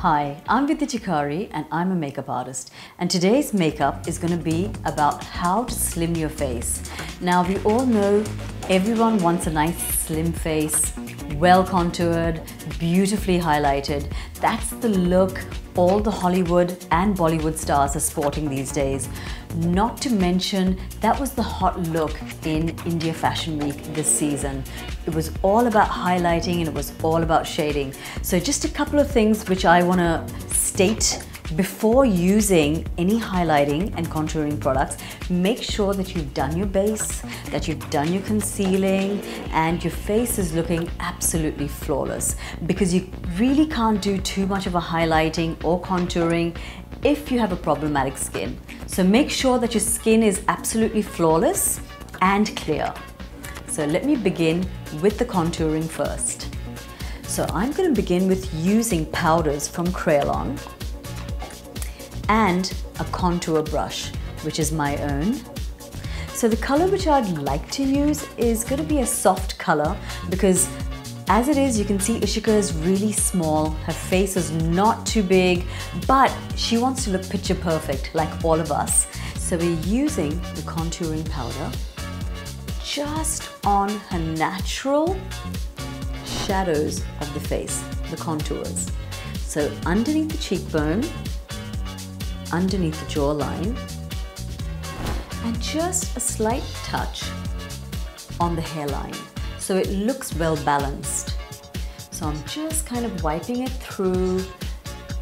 Hi, I'm Vidya Tikari and I'm a makeup artist, and today's makeup is going to be about how to slim your face. Now we all know everyone wants a nice slim face, well contoured, beautifully highlighted. That's the look all the Hollywood and Bollywood stars are sporting these days. Not to mention, that was the hot look in India Fashion Week this season. It was all about highlighting and it was all about shading. So just a couple of things which I want to state before using any highlighting and contouring products. Make sure that you've done your base, that you've done your concealing, and your face is looking absolutely flawless, because you really can't do too much of a highlighting or contouring if you have a problematic skin. So make sure that your skin is absolutely flawless and clear. So let me begin with the contouring first. So I'm going to begin with using powders from Crayon and a contour brush, which is my own. So the color which I'd like to use is going to be a soft color, because as it is, you can see Ishika is really small, her face is not too big, but she wants to look picture perfect like all of us. So we're using the contouring powder just on her natural shadows of the face, the contours. So underneath the cheekbone, underneath the jawline, and just a slight touch on the hairline, so it looks well balanced. So I'm just kind of wiping it through,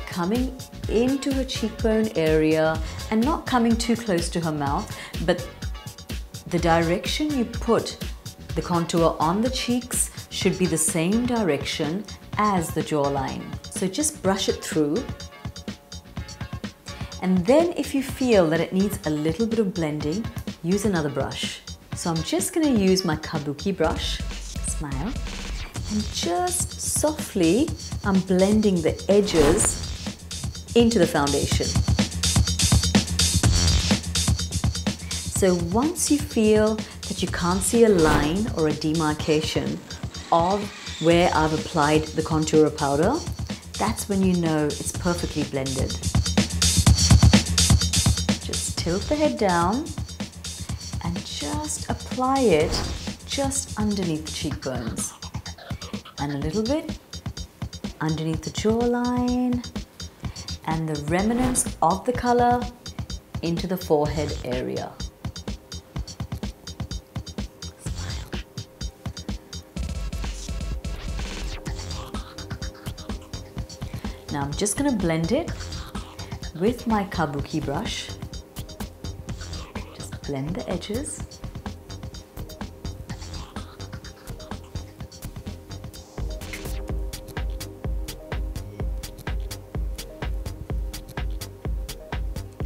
coming into her cheekbone area and not coming too close to her mouth, but the direction you put the contour on the cheeks should be the same direction as the jawline. So just brush it through. And then if you feel that it needs a little bit of blending, use another brush. So I'm just going to use my kabuki brush, smile, and just softly I'm blending the edges into the foundation. So once you feel that you can't see a line or a demarcation of where I've applied the contour powder, that's when you know it's perfectly blended. Tilt the head down and just apply it just underneath the cheekbones, and a little bit underneath the jawline, and the remnants of the color into the forehead area. Smile. Now I'm just going to blend it with my kabuki brush. Blend the edges.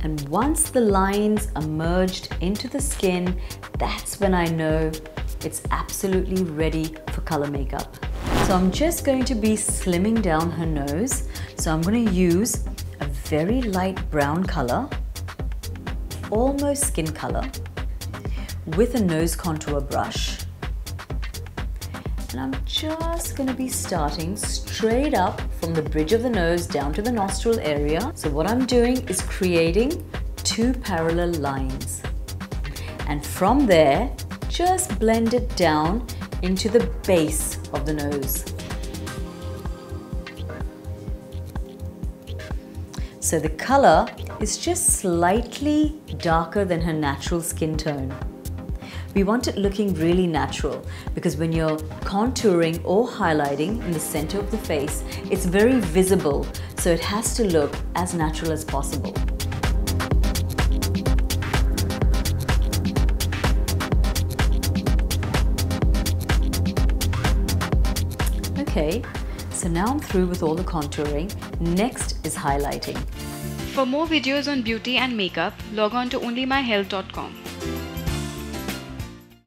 And once the lines are merged into the skin, that's when I know it's absolutely ready for color makeup. So I'm just going to be slimming down her nose. So I'm going to use a very light brown color, almost skin color, with a nose contour brush. And I'm just going to be starting straight up from the bridge of the nose down to the nostril area. So what I'm doing is creating two parallel lines. And from there, just blend it down into the base of the nose. So the color is just slightly darker than her natural skin tone. We want it looking really natural, because when you're contouring or highlighting in the center of the face, it's very visible, so it has to look as natural as possible. Okay, so now I'm through with all the contouring. Next is highlighting. For more videos on beauty and makeup, log on to onlymyhealth.com.